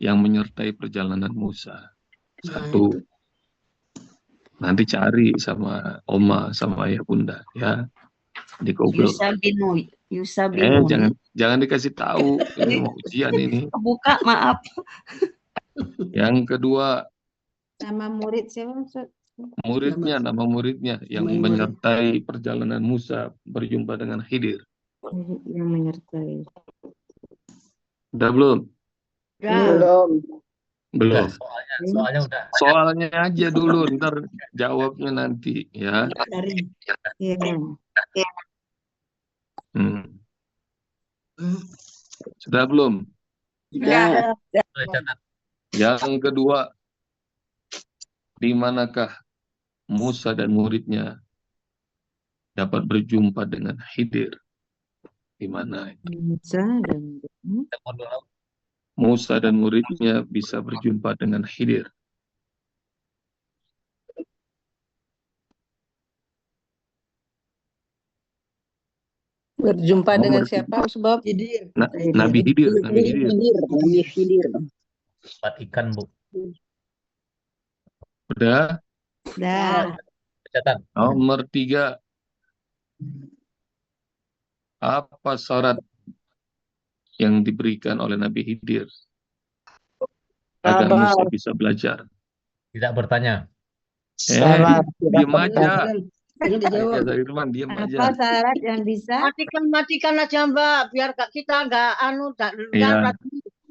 yang menyertai perjalanan Musa. Satu, nanti cari sama Oma, sama ayah bunda, ya, di Google. Yusa bin Jangan dikasih tahu, ini mau ujian ini. Buka, maaf. Yang kedua, Nama murid siapa? nama muridnya yang menyertai perjalanan Musa berjumpa dengan Khidir. Yang menyertai. Udah belum? Belum. Belum. Soalnya udah. Soalnya aja dulu, ntar jawabnya nanti, ya. Iya. Sudah belum? Ya. Yang kedua, di manakah Musa dan muridnya dapat berjumpa dengan Khidir? Di mana itu? Musa dan muridnya bisa berjumpa dengan Khidir. Berjumpa dengan siapa? Sebab Nabi Khidir. Tempat ikan, Bu. Udah? Dah. Nomor 3. Apa syarat yang diberikan oleh Nabi Khidir agar Musa bisa belajar? Tidak bertanya. Diam aja. Diam aja. Apa syarat yang bisa? Matikan aja, Mbak, biar kita nggak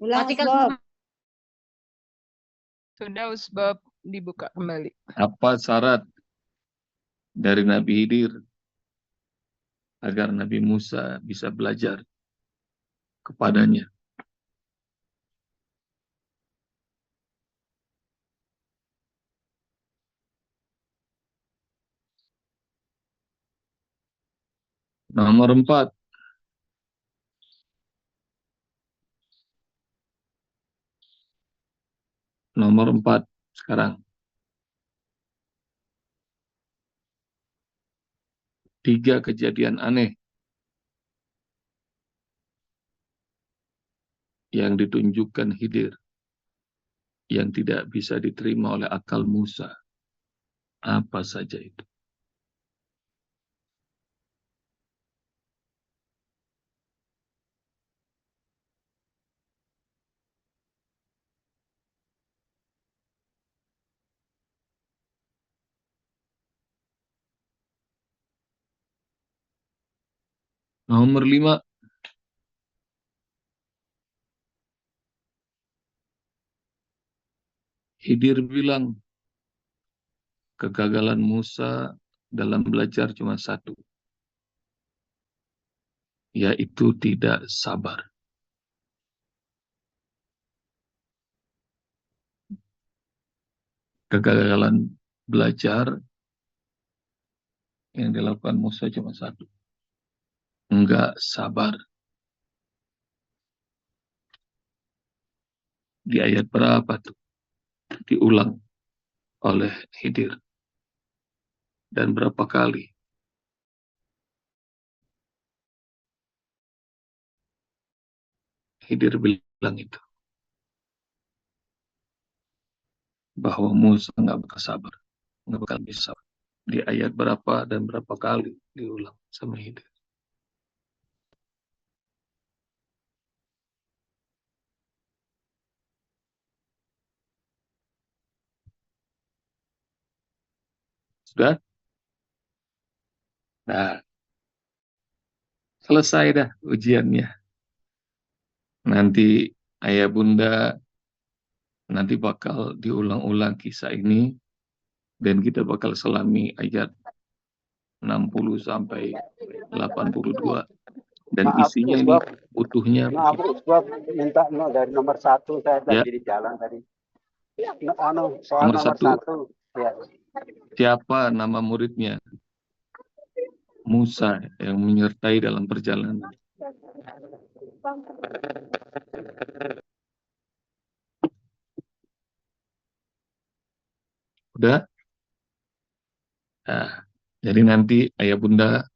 Matikan. Sudah, Usbab, dibuka kembali. Apa syarat dari Nabi Khidir agar Nabi Musa bisa belajar kepadanya? Nomor 4. Nomor 4 sekarang. 3 kejadian aneh yang ditunjukkan Khidir yang tidak bisa diterima oleh akal Musa. Apa saja itu? Nomor 5. Khidir bilang, kegagalan Musa dalam belajar cuma satu, yaitu tidak sabar. Kegagalan belajar yang dilakukan Musa cuma satu, enggak sabar. Di ayat berapa tuh? Diulang oleh Khidir. Dan berapa kali? Khidir bilang itu. Bahwa Musa nggak bakal sabar. Nggak bakal bisa. Di ayat berapa dan berapa kali diulang sama Khidir. Sudah? Nah, selesai dah ujiannya. Nanti ayah bunda nanti bakal diulang-ulang kisah ini dan kita bakal selami ayat 60 sampai 82 dan isinya ini utuhnya. Maaf, minta dari nomor 1 saya tadi di jalan tadi. Soal nomor 1. Ya. Siapa nama muridnya? Musa yang menyertai dalam perjalanan. Udah? Nah, jadi nanti ayah bunda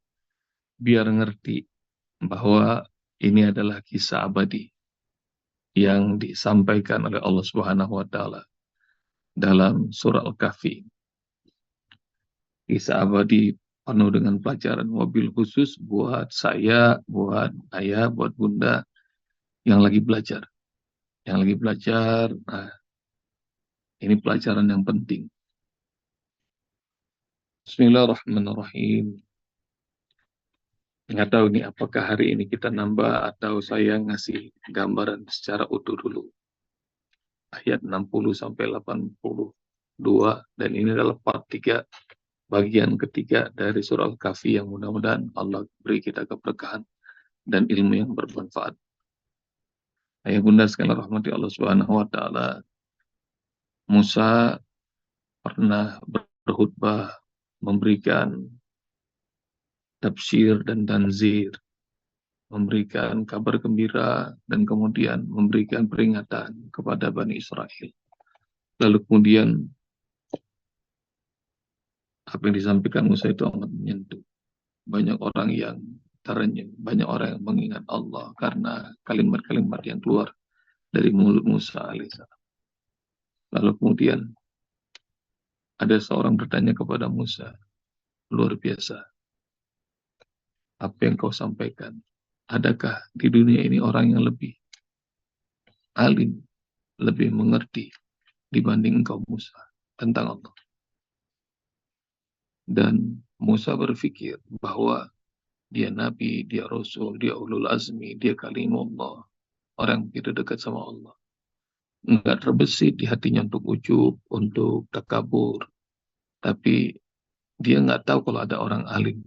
biar ngerti bahwa ini adalah kisah abadi yang disampaikan oleh Allah Subhanahu wa taala dalam surah Al-Kahfi. Kisah abadi penuh dengan pelajaran, mobil khusus buat saya, buat ayah, buat bunda yang lagi belajar. Yang lagi belajar, nah, ini pelajaran yang penting. Bismillahirrahmanirrahim. Nggak tahu nih apakah hari ini kita nambah atau saya ngasih gambaran secara utuh dulu. Ayat 60 sampai 82, dan ini adalah part 3, bagian ketiga dari surah Al-Kahfi yang mudah-mudahan Allah beri kita keberkahan dan ilmu yang bermanfaat. Ayah bunda sekalian rahmati Allah Subhanahu wa taala, Musa pernah berkhutbah, memberikan tafsir dan tanzir, memberikan kabar gembira, dan kemudian memberikan peringatan kepada Bani Israel. Lalu kemudian apa yang disampaikan Musa itu amat menyentuh. Banyak orang yang terenyuh, banyak orang yang mengingat Allah karena kalimat-kalimat yang keluar dari mulut Musa alaihissalam. Lalu kemudian ada seorang bertanya kepada Musa, luar biasa, apa yang kau sampaikan? Adakah di dunia ini orang yang lebih alim, lebih mengerti dibanding engkau Musa tentang Allah? Dan Musa berpikir bahwa dia Nabi, dia Rasul, dia Ulul Azmi, dia Kalimullah, orang yang begitu dekat sama Allah. Enggak terbesit di hatinya untuk ujub, untuk takabur. Tapi dia nggak tahu kalau ada orang alim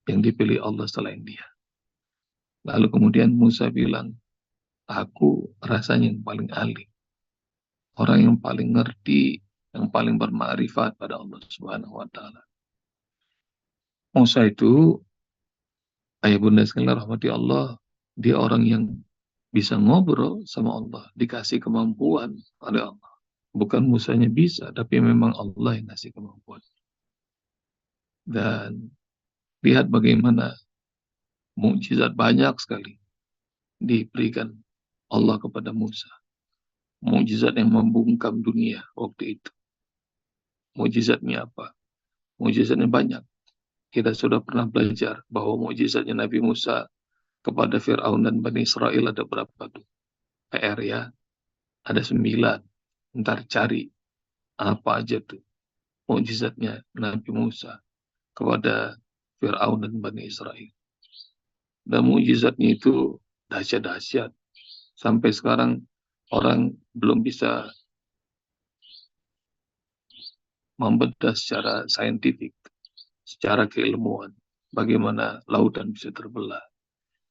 yang dipilih Allah selain dia. Lalu kemudian Musa bilang, aku rasanya yang paling alim. Orang yang paling ngerti, yang paling bermakrifat pada Allah Subhanahu wa taala. Musa itu, ayah bunda sekalian rahmati Allah, dia orang yang bisa ngobrol sama Allah, dikasih kemampuan oleh Allah. Bukan Musanya bisa, tapi memang Allah yang ngasih kemampuan. Dan lihat bagaimana mukjizat banyak sekali diberikan Allah kepada Musa. Mukjizat yang membungkam dunia waktu itu. Mukjizatnya apa? Mukjizatnya banyak. Kita sudah pernah belajar bahwa mukjizatnya Nabi Musa kepada Fir'aun dan Bani Israel ada berapa tuh? PR ya, ada 9. Ntar cari apa aja tuh mukjizatnya Nabi Musa kepada Fir'aun dan Bani Israel. Dan mukjizatnya itu dahsyat-dahsyat. Sampai sekarang orang belum bisa membedah secara saintifik, secara keilmuan, bagaimana lautan bisa terbelah,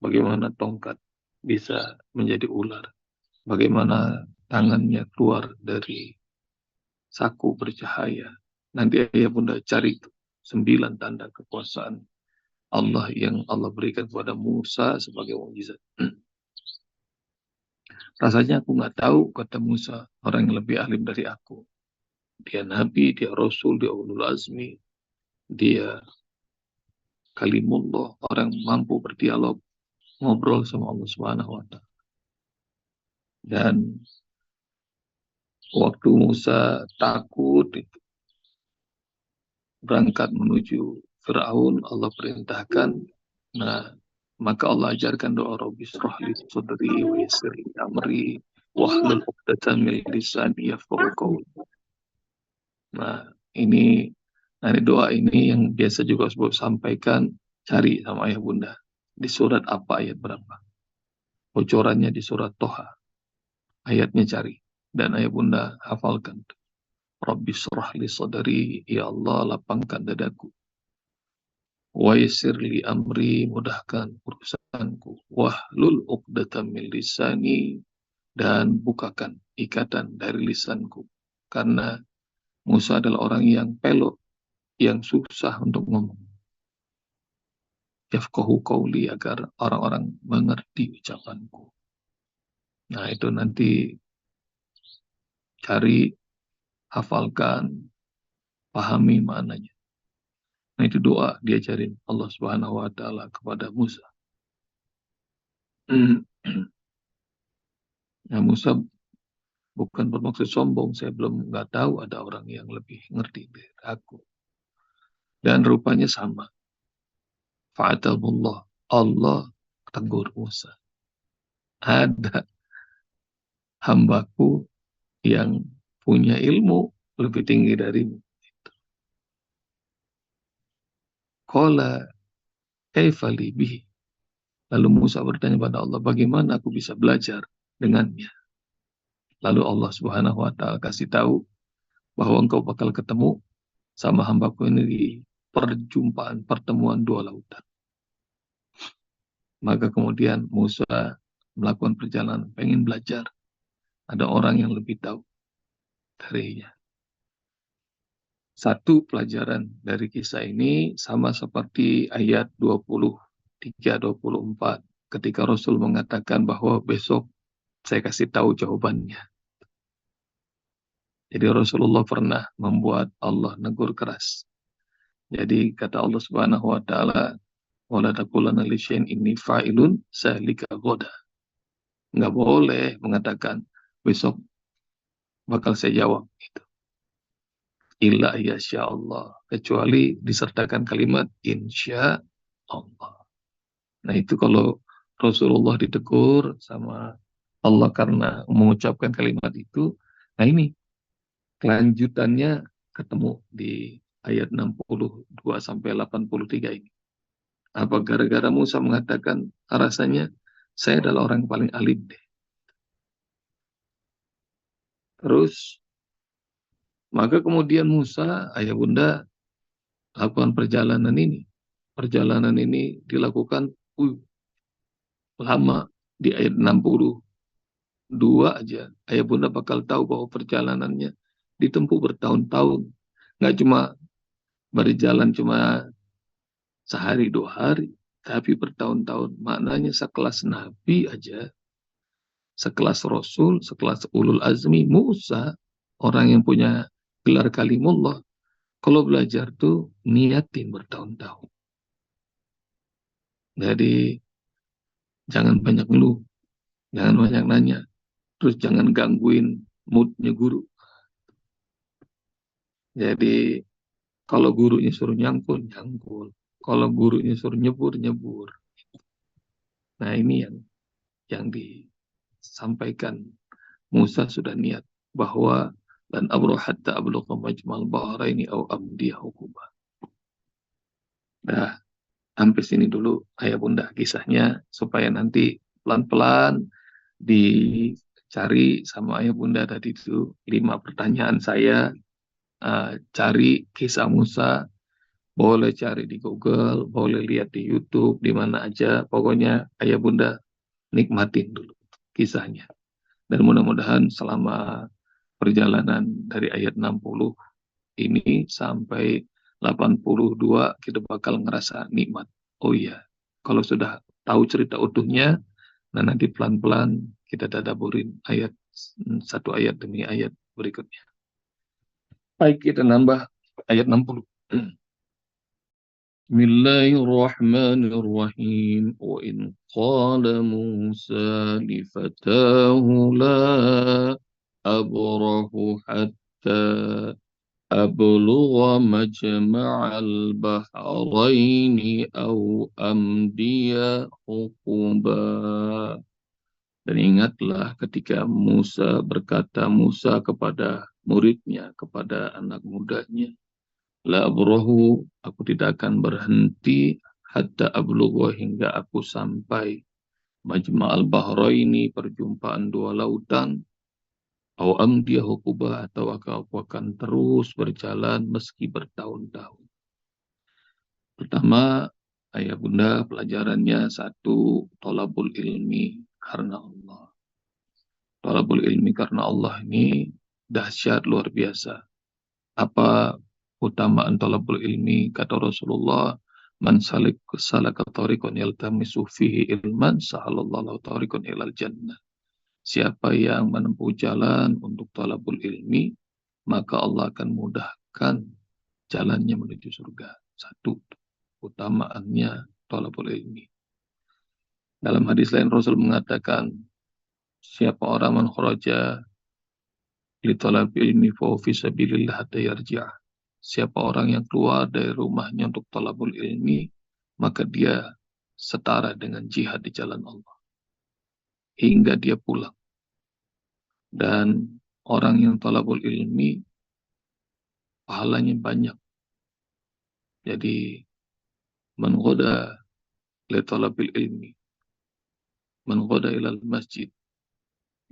bagaimana tongkat bisa menjadi ular, bagaimana tangannya keluar dari saku bercahaya. Nanti ayah bunda cari 9 tanda kekuasaan Allah yang Allah berikan kepada Musa sebagai mukjizat. Rasanya aku nggak tahu, kata Musa, orang yang lebih alim dari aku. Dia Nabi, dia Rasul, dia Ulul Azmi, dia Kalimullah, orang mampu berdialog, ngobrol sama Allah Subhanahu wa taala. Dan waktu Musa takut itu, berangkat menuju Fir'aun, Allah perintahkan, nah maka Allah ajarkan doa Rabbi shrah li sadri wa yassir li amri wahlul 'uqdatam min lisani yafqahu qawli. Nah, ini doa ini yang biasa juga sebab sampaikan, cari sama ayah bunda. Di surat apa, ayat berapa? Bocorannya di surat Toha. Ayatnya cari. Dan ayah bunda hafalkan. Rabbi shrah li sadri, ya Allah lapangkan dadaku. Wa yassir li amri, mudahkan urusanku. Wahlul 'uqdatam min lisani, dan bukakan ikatan dari lisanku. Karena Musa adalah orang yang pelok, yang susah untuk ngomong. Yafqahu qawli, agar orang-orang mengerti ucapanku. Nah, itu nanti cari, hafalkan, pahami maknanya. Nah, itu doa diajarin Allah Subhanahu wa taala kepada Musa. Nah, Musa bukan bermaksud sombong, saya belum nggak tahu ada orang yang lebih ngerti dari aku. Dan rupanya sama. Fa'atamullah, Allah tegur Musa. Ada hambaku yang punya ilmu lebih tinggi darimu. Qala kaifa li bihi. Lalu Musa bertanya pada Allah, bagaimana aku bisa belajar dengannya? Lalu Allah Subhanahu wa taala kasih tahu bahwa engkau bakal ketemu sama hambaku ini di pertemuan dua lautan. Maka kemudian Musa melakukan perjalanan, pengen belajar. Ada orang yang lebih tahu darinya. Satu pelajaran dari kisah ini sama seperti ayat 23-24 ketika Rasul mengatakan bahwa besok saya kasih tahu jawabannya. Jadi Rasulullah pernah membuat Allah negur keras. Jadi kata Allah Subhanahu wa taala, "Wala taqulanna li syai'in inni fa'ilun dzalika ghadan." Enggak boleh mengatakan besok bakal saya jawab gitu. Illa yasya Allah, kecuali disertakan kalimat insya Allah. Nah itu kalau Rasulullah ditegur sama Allah karena mengucapkan kalimat itu, nah ini kelanjutannya ketemu di ayat 62 sampai 83 ini. Apa gara-gara Musa mengatakan rasanya saya adalah orang yang paling alim deh. Terus maka kemudian Musa, ayah bunda, lakukan perjalanan ini. Perjalanan ini dilakukan lama di ayat 62 aja. Ayah bunda bakal tahu bahwa perjalanannya ditempuh bertahun-tahun. Nggak cuma berjalan cuma sehari dua hari, tapi bertahun-tahun. Maknanya sekelas Nabi aja, sekelas Rasul, sekelas Ulul Azmi, Musa, orang yang punya gelar kalimullah, kalau belajar tuh niatin bertahun-tahun. Jadi jangan banyak ngeluh, jangan banyak nanya, terus jangan gangguin moodnya guru. Jadi kalau gurunya suruh nyangkul, nyangkul. Kalau gurunya suruh nyebur, nyebur. Nah ini yang disampaikan. Musa sudah niat bahwa dan abruh hatta ablugha majmal bahraini au amdiya hukuba. Nah, sampai sini dulu ayah bunda kisahnya supaya nanti pelan-pelan dicari sama ayah bunda tadi itu 5 pertanyaan saya. Cari kisah Musa, boleh cari di Google, boleh lihat di YouTube, di mana aja. Pokoknya ayah bunda nikmatin dulu kisahnya. Dan mudah-mudahan selama perjalanan dari ayat 60 ini sampai 82 kita bakal ngerasa nikmat. Oh iya, kalau sudah tahu cerita utuhnya, nah nanti pelan-pelan kita tadaburin ayat satu ayat demi ayat berikutnya. Baik, kita nambah ayat 60. Bismillahirrahmanirrahim. Wa in qala Musa li fatahu la abrahu hatta ablugha majma'al bahraini aw amdiya huquba. Dan ingatlah ketika Musa berkata Musa kepada muridnya, kepada anak mudanya, la abrahu, aku tidak akan berhenti hatta ablugha, hingga aku sampai majma'al bahraini, perjumpaan dua lautan, au amdiya huquba, atau aku akan terus berjalan meski bertahun-tahun. Pertama, ayah bunda, pelajarannya satu, thalabul ilmi karena Allah. Thalabul ilmi karena Allah ini dahsyat, luar biasa. Apa utamaan thalabul ilmi? Kata Rasulullah, man salaka tariqan yaltamisu fihi ilman sahalallahu tariqan ilal jannah. Siapa yang menempuh jalan untuk thalabul ilmi, maka Allah akan mudahkan jalannya menuju surga. Satu, utamaannya thalabul ilmi. Dalam hadis lain Rasul mengatakan, siapa orang man kharaja li talabil ilmi fa huwa fi sabilillah hatta yarji'ah. Siapa orang yang keluar dari rumahnya untuk talabul ilmi, maka dia setara dengan jihad di jalan Allah hingga dia pulang. Dan orang yang talabul ilmi pahalanya banyak. Jadi man ghada li talabil ilmi, man ghada ila masjid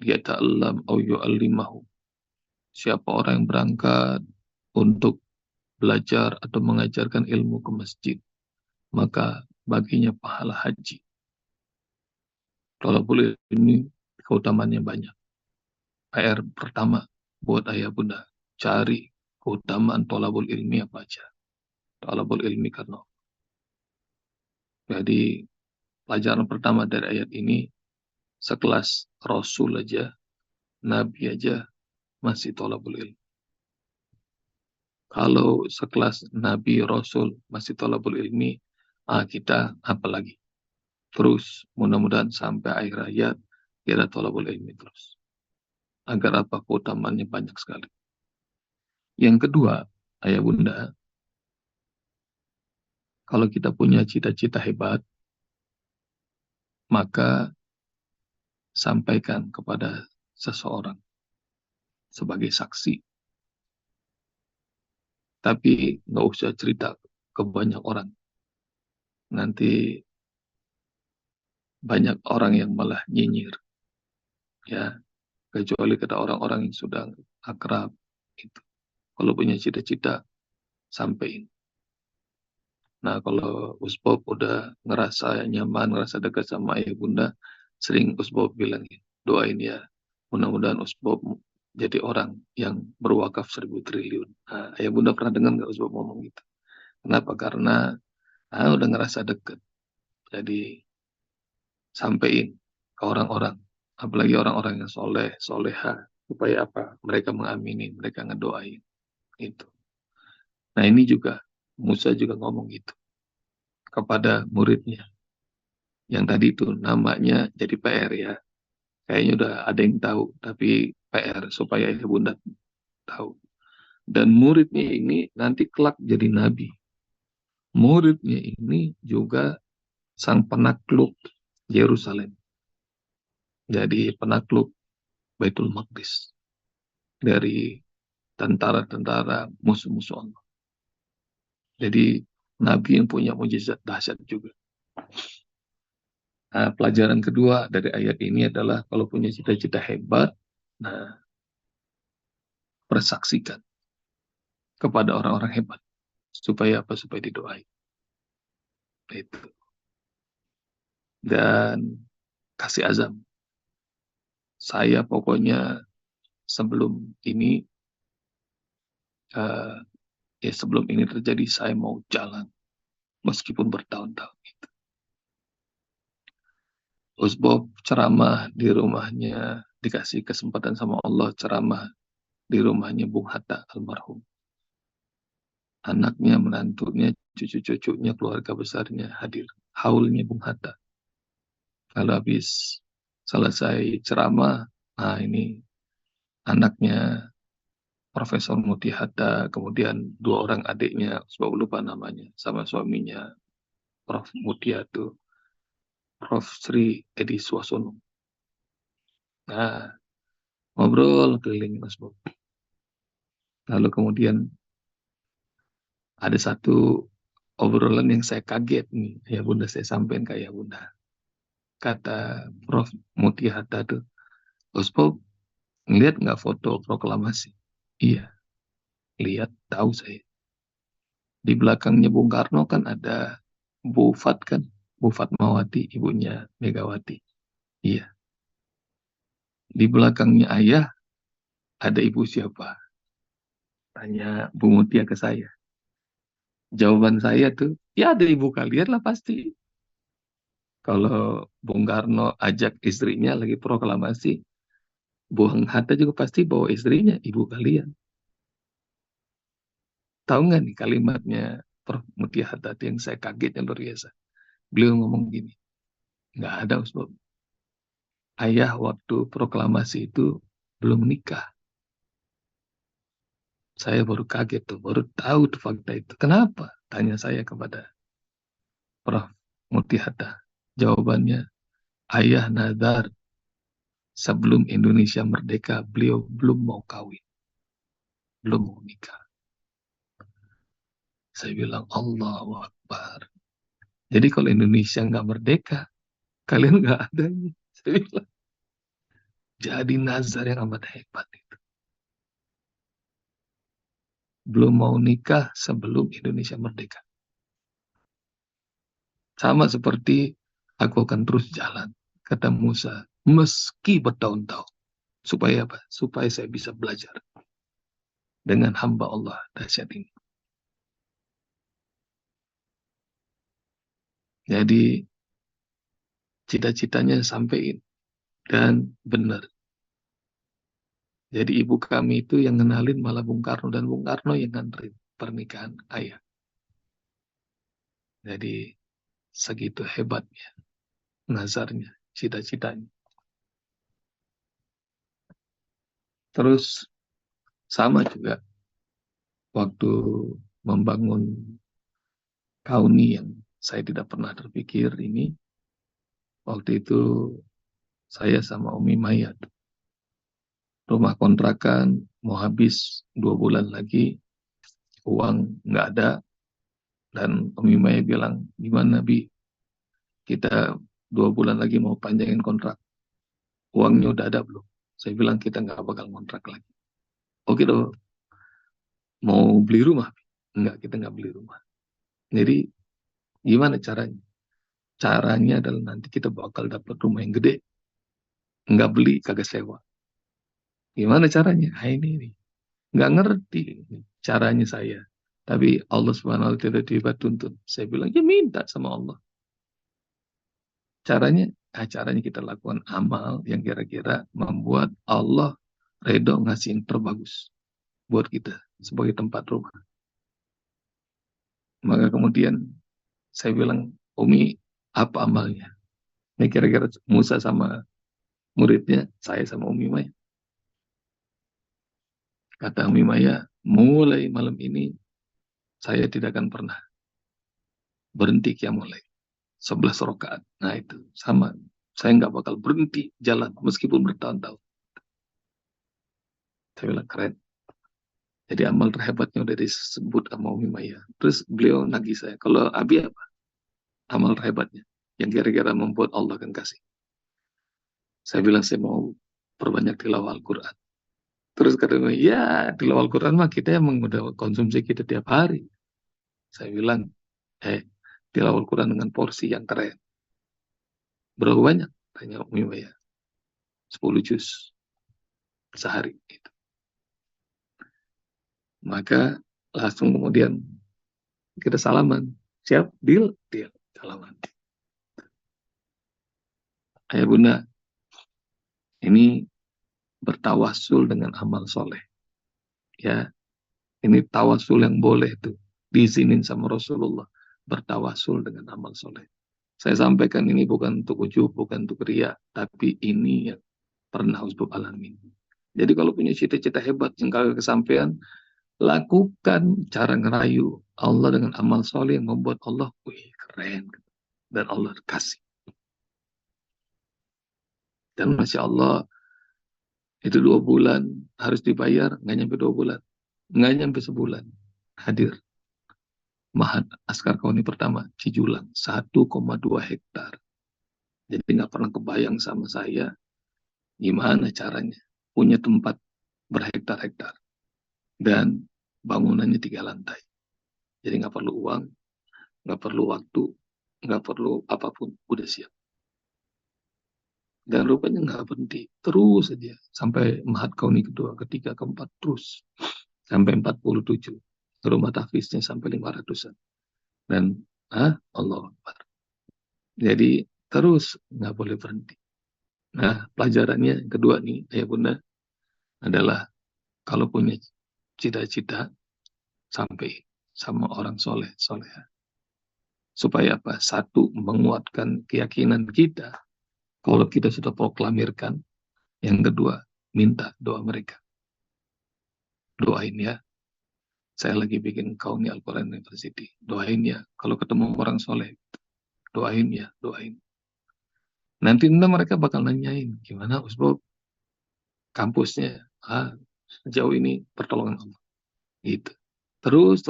yata'allam aw yu'allimahu. Siapa orang yang berangkat untuk belajar atau mengajarkan ilmu ke masjid, maka baginya pahala haji. Talabul ilmi keutamaannya banyak. PR pertama buat ayah bunda, cari keutamaan talabul ilmi apa aja. Talabul ilmi karena. Jadi pelajaran pertama dari ayat ini, sekelas Rasul aja, Nabi aja masih talabul ilmi. Kalau sekelas Nabi, Rasul masih talabul ilmi, kita apa lagi? Terus mudah-mudahan sampai akhir hayat kita talabul ilmi terus. Agar apa? Keutamaannya banyak sekali. Yang kedua, ayah bunda, kalau kita punya cita-cita hebat, maka sampaikan kepada seseorang sebagai saksi. Tapi nggak usah cerita ke banyak orang. Nanti banyak orang yang malah nyinyir. Ya, kecuali kepada orang-orang yang sudah akrab. Gitu. Kalau punya cita-cita, sampaikan. Nah, kalau Usbob udah ngerasa nyaman, ngerasa dekat sama ayah bunda, sering Usbob bilang, doain ya, mudah-mudahan Usbob jadi orang yang berwakaf 1.000 triliun. Nah, ayah bunda pernah dengar nggak Usbob ngomong gitu? Kenapa? Karena udah ngerasa dekat. Jadi sampaikan ke orang-orang, apalagi orang-orang yang soleh, soleha, supaya apa? Mereka mengamini, mereka ngedoain. Gitu. Nah ini juga, Musa juga ngomong gitu kepada muridnya. Yang tadi itu namanya jadi PR ya. Kayaknya udah ada yang tahu, tapi PR supaya ibu bunda tahu. Dan muridnya ini nanti kelak jadi nabi. Muridnya ini juga sang penakluk Yerusalem. Jadi penakluk Baitul Maqdis dari tentara-tentara musuh-musuh Allah. Jadi nabi yang punya mujizat dahsyat juga. Nah, pelajaran kedua dari ayat ini adalah kalau punya cita-cita hebat, nah persaksikan kepada orang-orang hebat supaya apa? Supaya didoain. Itu. Dan kasih azam. Saya pokoknya sebelum ini sebelum ini terjadi saya mau jalan meskipun bertahun-tahun. Gitu. Usbob ceramah di rumahnya, dikasih kesempatan sama Allah ceramah di rumahnya Bung Hatta almarhum. Anaknya, menantunya, cucu-cucunya, keluarga besarnya hadir. Haulnya Bung Hatta. Kalau habis selesai ceramah, nah ini anaknya Profesor Muti Hatta, kemudian 2 orang adiknya, sebab lupa namanya, sama suaminya Prof. Mutia itu, Prof. Sri Edi Suasono. Nah, ngobrol keliling Mas Bob. Lalu kemudian ada satu obrolan yang saya kaget nih, ya bunda, saya sampaikan ke ya bunda. Kata Prof. Muti Hatta tuh, Usbob, ngeliat nggak foto proklamasi? Iya, lihat, tahu saya. Di belakangnya Bung Karno kan ada Bu Fat kan, Bu Fatmawati, ibunya Megawati. Iya. Di belakangnya ayah ada ibu siapa? Tanya Bu Mutia ke saya. Jawaban saya tuh, ya ada ibu kalian lah pasti. Kalau Bung Karno ajak istrinya lagi proklamasi, Bung Hatta juga pasti bawa istrinya, ibu kalian. Tahu nggak nih kalimatnya Prof. Mutia Hatta yang saya kaget yang luar biasa. Beliau ngomong gini, nggak ada Usbob. ayah waktu proklamasi itu belum nikah. Saya baru kaget tuh, baru tahu tuh fakta itu. Kenapa? Tanya saya kepada Prof. Muti Hatta. Jawabannya, ayah nazar sebelum Indonesia merdeka, beliau belum mau kawin, belum mau nikah. Saya bilang, Allahu Akbar. Jadi kalau Indonesia nggak merdeka, kalian nggak ada ini. Saya bilang, jadi nazar yang amat hebat itu. Belum mau nikah sebelum Indonesia merdeka. Sama seperti aku akan terus jalan, kata Musa, meski bertahun-tahun. Supaya apa? Supaya saya bisa belajar dengan hamba Allah dahsyat ini. Jadi cita-citanya sampein dan benar. Jadi ibu kami itu yang ngenalin malah Bung Karno, dan Bung Karno yang nganterin pernikahan ayah. Jadi segitu hebatnya nazarnya, cita-citanya. Terus sama juga waktu membangun Kauni yang saya tidak pernah terpikir ini, waktu itu saya sama Umi Maya, rumah kontrakan mau habis 2 bulan lagi, uang nggak ada, dan Umi Maya bilang, gimana Bi, kita 2 bulan lagi mau panjangin kontrak, uangnya udah ada belum? Saya bilang kita nggak bakal kontrak lagi. Oke dong, mau beli rumah? Enggak, kita nggak beli rumah. Jadi gimana caranya? Caranya adalah nanti kita bakal dapat rumah yang gede, nggak beli, kagak sewa. Gimana caranya? Ini nggak ngerti caranya saya. Tapi Allah Subhanahu wa Ta'ala tiba-tiba tuntun. Saya bilang, ya minta sama Allah. Caranya kita lakukan amal yang kira-kira membuat Allah redho ngasihin terbagus buat kita sebagai tempat rumah. Maka kemudian saya bilang, Umi, apa amalnya? Ini kira-kira Musa sama muridnya, saya sama Umi Maya. Kata Umi Maya, mulai malam ini saya tidak akan pernah berhenti qiyamul lail 11 rakaat. Nah itu sama, saya nggak bakal berhenti jalan meskipun bertahun-tahun. Saya bilang keren. Jadi amal terhebatnya udah disebut sama Umi Maya. Terus beliau nagih saya, kalau Abi apa amal terhebatnya yang kira-kira membuat Allah akan kasih? Saya bilang saya mau perbanyak tilawah Al-Quran. Terus katanya, ya tilawah Al-Quran mah kita emang udah konsumsi kita tiap hari. Saya bilang, tilawah Al-Quran dengan porsi yang keren. Berapa banyak? Tanya Umi Maya. 10 juz sehari. Gitu. Maka langsung kemudian kita salaman. Siap? Deal? Deal. Salaman. Ayah Bunda, ini bertawasul dengan amal soleh. Ya, ini tawasul yang boleh tuh diizinin sama Rasulullah, bertawasul dengan amal soleh. Saya sampaikan ini bukan untuk ujub, bukan untuk riya, tapi ini yang pernah Husbul alamin. Jadi kalau punya cita-cita hebat yang kagak kesampaian, lakukan cara ngerayu Allah dengan amal soleh yang membuat Allah, wih keren, dan Allah kasih. Dan Masya Allah, itu 2 bulan harus dibayar, nggak nyampe 2 bulan. Nggak nyampe sebulan. Hadir. Mahat Askar Kauni pertama, Cijulang, 1,2 hektar. Jadi nggak pernah kebayang sama saya, gimana caranya. Punya tempat berhektar-hektar. Dan bangunannya 3 lantai. Jadi nggak perlu uang, nggak perlu waktu, nggak perlu apapun, udah siap. Dan rupanya nggak berhenti, terus saja sampai Mahat Kauni kedua, ketiga, keempat, terus sampai 47. Rumah tahfiznya sampai 500-an. Dan Allah Akbar. Jadi terus nggak boleh berhenti. Nah, pelajarannya yang kedua nih, Ayah Bunda, adalah kalau punya cita-cita sampai sama orang soleh, soleha. Supaya apa? Satu, menguatkan keyakinan kita Kalau kita sudah proklamirkan, yang kedua, minta doa mereka. Doain ya. Saya lagi bikin Kauni Al-Quran University. Doain ya. Kalau ketemu orang soleh, doain ya, doain. Nanti mereka bakal nanyain, gimana Usbob kampusnya? Sejauh ini pertolongan Allah. Gitu. Terus.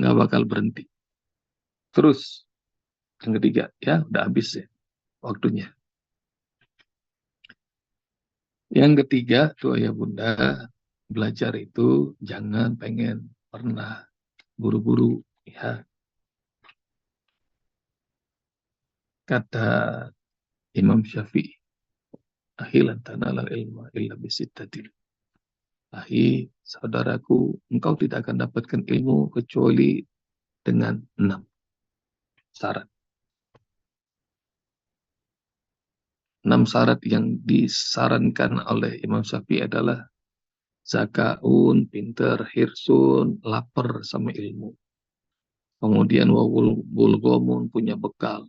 Nggak bakal berhenti. Terus. Yang ketiga, ya udah habis ya waktunya. Yang ketiga, tuh ayah bunda, belajar itu jangan pengen pernah buru-buru ya. Kata Imam Syafi'i, ahilan tanalal ilma illa bisittatil. Saudaraku, engkau tidak akan dapatkan ilmu kecuali dengan 6 syarat. 6 syarat yang disarankan oleh Imam Syafi'i adalah zakaun, pinter, hirsun, lapar sama ilmu. Kemudian wawul bulgomun, punya bekal.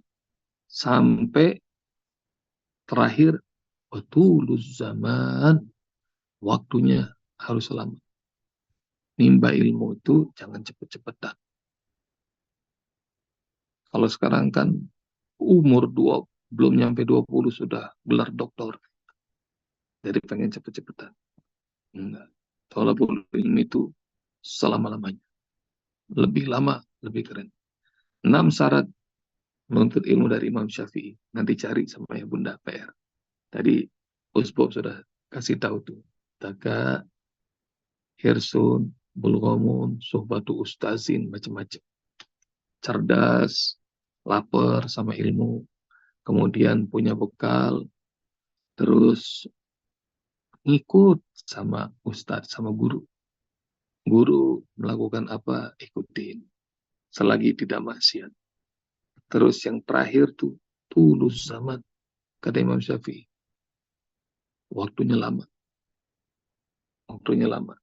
Sampai terakhir, watuluz zaman, waktunya harus lama. Nimba ilmu itu jangan cepet-cepetan. Kalau sekarang kan umur belum nyampe 20 sudah gelar doktor. Jadi pengen cepet-cepetan. Enggak. Thalabul ilmi itu selama-lamanya. Lebih lama, lebih keren. 6 syarat menuntut ilmu dari Imam Syafi'i. Nanti cari sama ya Bunda PR. Tadi Usbob sudah kasih tahu tuh. Taka, hirsun, bulghamun, suhbatu ustazin, macam-macam. Cerdas, lapar sama ilmu. Kemudian punya bekal. Terus ngikut sama ustadz, sama guru. Guru melakukan apa, ikutin. Selagi tidak maksiat. Terus yang terakhir tuh, tulus zaman. Kata Imam Syafi'i. Waktunya lama. Waktunya lama.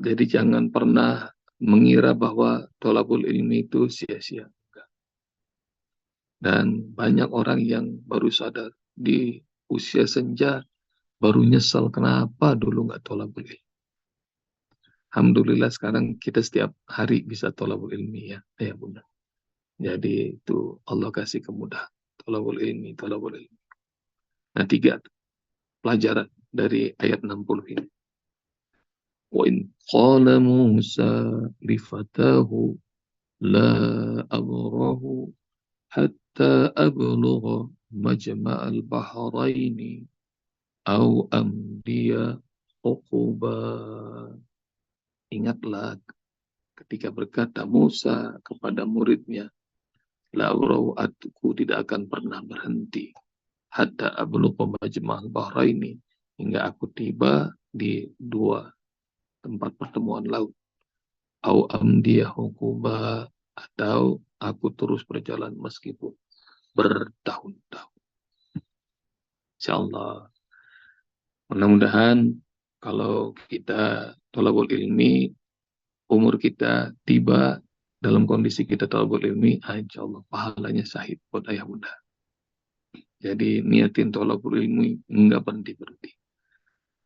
Jadi jangan pernah mengira bahwa thalabul ilmi itu sia-sia. Dan banyak orang yang baru sadar di usia senja, baru nyesal kenapa dulu nggak thalabul ilmi. Alhamdulillah sekarang kita setiap hari bisa thalabul ilmi ya Bunda. Jadi itu Allah kasih kemudahan. Thalabul ilmi. Nah 3 pelajaran dari ayat 60 ini. Wa in qala Musa li fatahu la abrahu hatta ablugha majma'al bahraini au amdiya uquba. Ingatlah ketika berkata Musa kepada muridnya, la abrahu, aku tidak akan pernah berhenti hatta ablugha majma'al bahraini, hingga aku tiba di 2 tempat pertemuan laut. Au amdiyah hukuba, atau aku terus berjalan meskipun bertahun-tahun. Insyaallah. Mudah-mudahan kalau kita thalabul ilmi, umur kita tiba dalam kondisi kita thalabul ilmi, insyaallah pahalanya syahid buat ayah bunda. Jadi niatin thalabul ilmi, enggak berhenti-berhenti.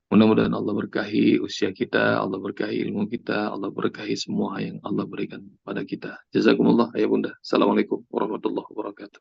Mudah-mudahan Allah berkahi usia kita, Allah berkahi ilmu kita, Allah berkahi semua yang Allah berikan pada kita. Jazakumullah ayah bunda. Assalamualaikum warahmatullahi wabarakatuh.